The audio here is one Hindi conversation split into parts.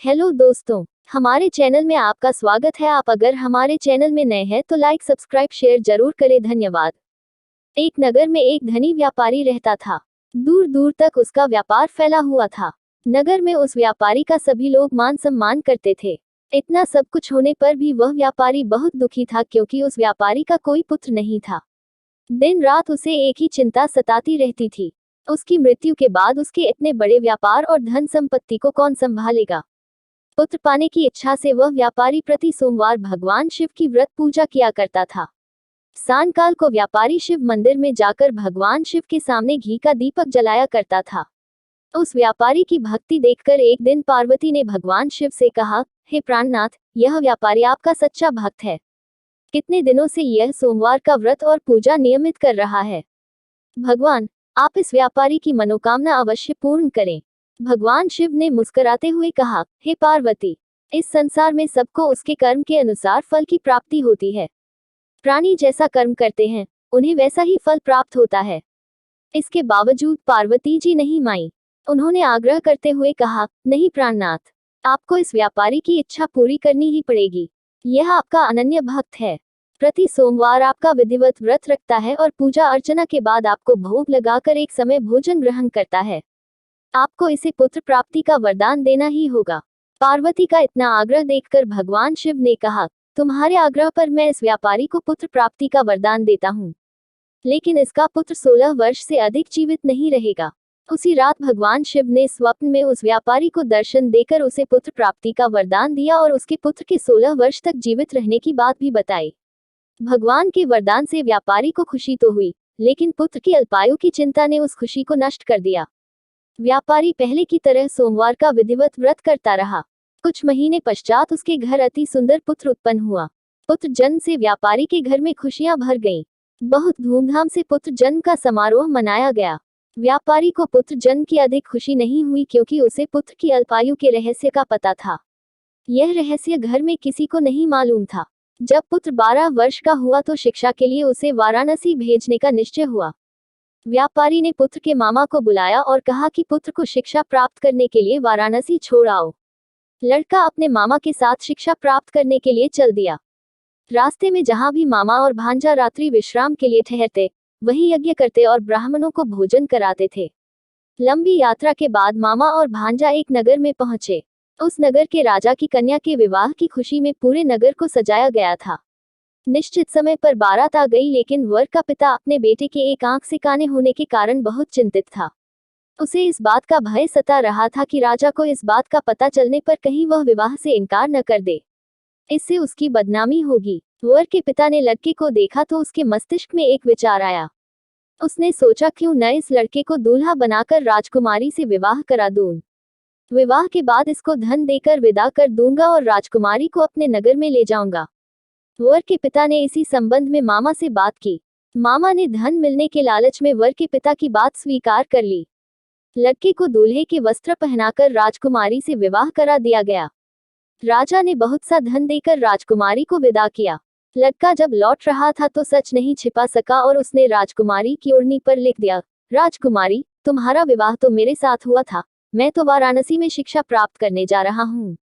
हेलो दोस्तों, हमारे चैनल में आपका स्वागत है। आप अगर हमारे चैनल में नए हैं तो लाइक सब्सक्राइब शेयर जरूर करें, धन्यवाद। एक नगर में एक धनी व्यापारी रहता था। दूर दूर तक उसका व्यापार फैला हुआ था। नगर में उस व्यापारी का सभी लोग मान सम्मान करते थे। इतना सब कुछ होने पर भी वह व्यापारी बहुत दुखी था, क्योंकि उस व्यापारी का कोई पुत्र नहीं था। दिन रात उसे एक ही चिंता सताती रहती थी। उसकी मृत्यु के बाद उसके इतने बड़े व्यापार और धन संपत्ति को कौन संभालेगा। पुत्र पाने की इच्छा से वह व्यापारी प्रति सोमवार भगवान शिव की व्रत पूजा किया करता था। सांयकाल को व्यापारी शिव मंदिर में जाकर भगवान शिव के सामने घी का दीपक जलाया करता था। उस व्यापारी की भक्ति देखकर एक दिन पार्वती ने भगवान शिव से कहा, हे प्राणनाथ, यह व्यापारी आपका सच्चा भक्त है। कितने दिनों से यह सोमवार का व्रत और पूजा नियमित कर रहा है। भगवान, आप इस व्यापारी की मनोकामना अवश्य पूर्ण करें। भगवान शिव ने मुस्कुराते हुए कहा, हे पार्वती, इस संसार में सबको उसके कर्म के अनुसार फल की प्राप्ति होती है। प्राणी जैसा कर्म करते हैं, उन्हें वैसा ही फल प्राप्त होता है। इसके बावजूद पार्वती जी नहीं मानी। उन्होंने आग्रह करते हुए कहा, नहीं प्राणनाथ, आपको इस व्यापारी की इच्छा पूरी करनी ही पड़ेगी। यह आपका अनन्य भक्त है। प्रति सोमवार आपका विधिवत व्रत रखता है और पूजा अर्चना के बाद आपको भोग लगाकर एक समय भोजन ग्रहण करता है। आपको इसे पुत्र प्राप्ति का वरदान देना ही होगा। पार्वती का इतना आग्रह देखकर भगवान शिव ने कहा, तुम्हारे आग्रह पर मैं इस व्यापारी को पुत्र प्राप्ति का वरदान देता हूँ, लेकिन इसका पुत्र 16 वर्ष से अधिक जीवित नहीं रहेगा। उसी रात भगवान शिव ने स्वप्न में उस व्यापारी को दर्शन देकर उसे पुत्र प्राप्ति का वरदान दिया और उसके पुत्र के 16 वर्ष तक जीवित रहने की बात भी बताई। भगवान के वरदान से व्यापारी को खुशी तो हुई, लेकिन पुत्र की अल्पायु की चिंता ने उस खुशी को नष्ट कर दिया। व्यापारी पहले की तरह सोमवार का विधिवत व्रत करता रहा। कुछ महीने पश्चात उसके घर अति सुंदर पुत्र उत्पन्न हुआ। पुत्र जन्म से व्यापारी के घर में खुशियां भर गईं। बहुत धूमधाम से पुत्र जन्म का समारोह मनाया गया। व्यापारी को पुत्र जन्म की अधिक खुशी नहीं हुई, क्योंकि उसे पुत्र की अल्पायु के रहस्य का पता था। यह रहस्य घर में किसी को नहीं मालूम था। जब पुत्र 12 वर्ष का हुआ तो शिक्षा के लिए उसे वाराणसी भेजने का निश्चय हुआ। व्यापारी ने पुत्र के मामा को बुलाया और कहा कि पुत्र को शिक्षा प्राप्त करने के लिए वाराणसी छोड़ आओ। लड़का अपने मामा के साथ शिक्षा प्राप्त करने के लिए चल दिया। रास्ते में जहां भी मामा और भांजा रात्रि विश्राम के लिए ठहरते, वहीं यज्ञ करते और ब्राह्मणों को भोजन कराते थे। लंबी यात्रा के बाद मामा और भांजा एक नगर में पहुंचे। उस नगर के राजा की कन्या के विवाह की खुशी में पूरे नगर को सजाया गया था। निश्चित समय पर बारात आ गई, लेकिन वर का पिता अपने बेटे के एक आंख से काने होने के कारण बहुत चिंतित था। उसे इस बात का भय सता रहा था कि राजा को इस बात का पता चलने पर कहीं वह विवाह से इनकार न कर दे। इससे उसकी बदनामी होगी। वर के पिता ने लड़के को देखा तो उसके मस्तिष्क में एक विचार आया। उसने सोचा, क्यों न इस लड़के को दूल्हा बनाकर राजकुमारी से विवाह करा दूं। विवाह के बाद इसको धन देकर विदा कर दूंगा और राजकुमारी को अपने नगर में ले जाऊंगा। वर के पिता ने इसी संबंध में मामा से बात की। मामा ने धन मिलने के लालच में वर के पिता की बात स्वीकार कर ली। लड़के को दूल्हे के वस्त्र पहनाकर राजकुमारी से विवाह करा दिया गया। राजा ने बहुत सा धन देकर राजकुमारी को विदा किया। लड़का जब लौट रहा था तो सच नहीं छिपा सका और उसने राजकुमारी की ओढ़नी पर लिख दिया, राजकुमारी, तुम्हारा विवाह तो मेरे साथ हुआ था, मैं तो वाराणसी में शिक्षा प्राप्त करने जा रहा हूँ।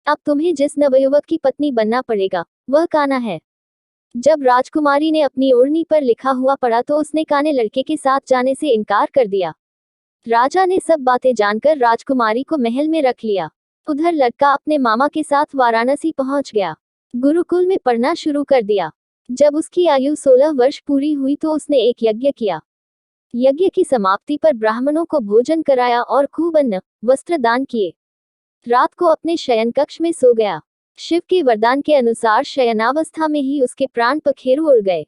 अब तुम्हें जिस नवयुवक की पत्नी बनना पड़ेगा, वह कान्हा है। जब राजकुमारी ने अपनी ओढ़नी पर लिखा हुआ पढ़ा तो उसने काने लड़के के साथ जाने से इनकार कर दिया। राजा ने सब बातें जानकर राजकुमारी को महल में रख लिया। उधर लड़का अपने मामा के साथ वाराणसी पहुंच गया। गुरुकुल में पढ़ना शुरू कर दिया। जब उसकी आयु 16 वर्ष पूरी हुई तो उसने एक यज्ञ किया। यज्ञ की समाप्ति पर ब्राह्मणों को भोजन कराया और खूब अन्न वस्त्र दान किए। रात को अपने शयन कक्ष में सो गया। शिव के वरदान के अनुसार शयनावस्था में ही उसके प्राण पखेरु उड़ गए।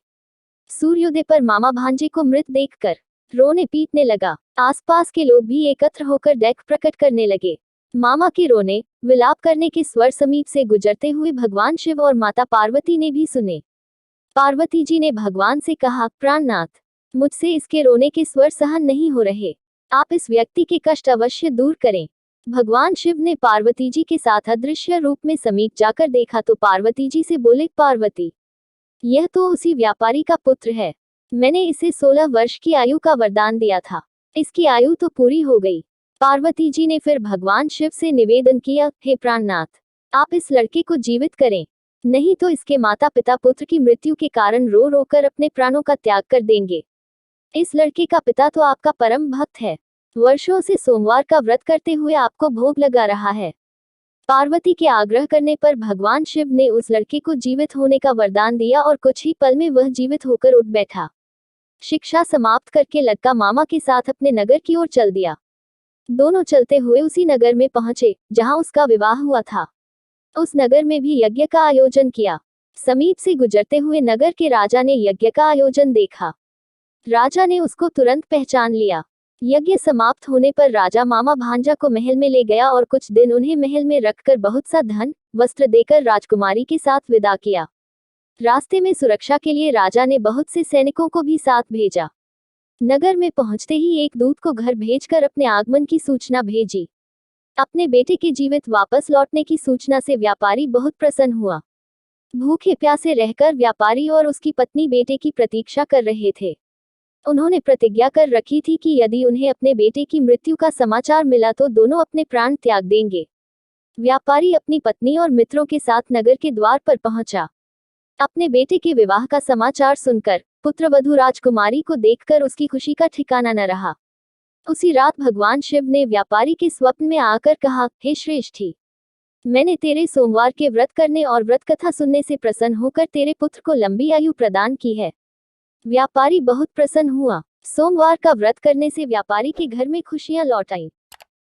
सूर्योदय पर मामा भांजे को मृत देखकर रोने पीटने लगा। आसपास के लोग भी एकत्र होकर दुख प्रकट करने लगे। मामा के रोने विलाप करने के स्वर समीप से गुजरते हुए भगवान शिव और माता पार्वती ने भी सुने। पार्वती जी ने भगवान से कहा, प्राणनाथ, मुझसे इसके रोने के स्वर सहन नहीं हो रहे, आप इस व्यक्ति के कष्ट अवश्य दूर करें। भगवान शिव ने पार्वती जी के साथ अदृश्य रूप में समीप जाकर देखा तो पार्वती जी से बोले, पार्वती, यह तो उसी व्यापारी का पुत्र है। मैंने इसे 16 वर्ष की आयु का वरदान दिया था। इसकी आयु तो पूरी हो गई। पार्वती जी ने फिर भगवान शिव से निवेदन किया, हे प्राणनाथ, आप इस लड़के को जीवित करें, नहीं तो इसके माता पिता पुत्र की मृत्यु के कारण रो रो कर अपने प्राणों का त्याग कर देंगे। इस लड़के का पिता तो आपका परम भक्त है, वर्षों से सोमवार का व्रत करते हुए आपको भोग लगा रहा है। पार्वती के आग्रह करने पर भगवान शिव ने उस लड़के को जीवित होने का वरदान दिया और कुछ ही पल में वह जीवित होकर उठ बैठा। शिक्षा समाप्त करके लड़का मामा के साथ अपने नगर की ओर चल दिया। दोनों चलते हुए उसी नगर में पहुंचे जहां उसका विवाह हुआ था। उस नगर में भी यज्ञ का आयोजन किया। समीप से गुजरते हुए नगर के राजा ने यज्ञ का आयोजन देखा। राजा ने उसको तुरंत पहचान लिया। यज्ञ समाप्त होने पर राजा मामा भांजा को महल में ले गया और कुछ दिन उन्हें महल में रखकर बहुत सा धन वस्त्र देकर राजकुमारी के साथ विदा किया। रास्ते में सुरक्षा के लिए राजा ने बहुत से सैनिकों को भी साथ भेजा। नगर में पहुंचते ही एक दूत को घर भेजकर अपने आगमन की सूचना भेजी। अपने बेटे के जीवित वापस लौटने की सूचना से व्यापारी बहुत प्रसन्न हुआ। भूखे प्यासे रहकर व्यापारी और उसकी पत्नी बेटे की प्रतीक्षा कर रहे थे। उन्होंने प्रतिज्ञा कर रखी थी कि यदि उन्हें अपने बेटे की मृत्यु का समाचार मिला तो दोनों अपने प्राण त्याग देंगे। व्यापारी अपनी पत्नी और मित्रों के साथ नगर के द्वार पर पहुंचा। अपने बेटे के विवाह का समाचार सुनकर पुत्रवधू राजकुमारी को देखकर उसकी खुशी का ठिकाना न रहा। उसी रात भगवान शिव ने व्यापारी के स्वप्न में आकर कहा, हे श्रेष्ठी, मैंने तेरे सोमवार के व्रत करने और व्रत कथा सुनने से प्रसन्न होकर तेरे पुत्र को लंबी आयु प्रदान की है। व्यापारी बहुत प्रसन्न हुआ। सोमवार का व्रत करने से व्यापारी के घर में खुशियां लौट आईं।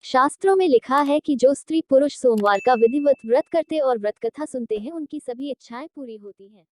शास्त्रों में लिखा है कि जो स्त्री पुरुष सोमवार का विधिवत व्रत करते और व्रत कथा सुनते हैं उनकी सभी इच्छाएं पूरी होती हैं।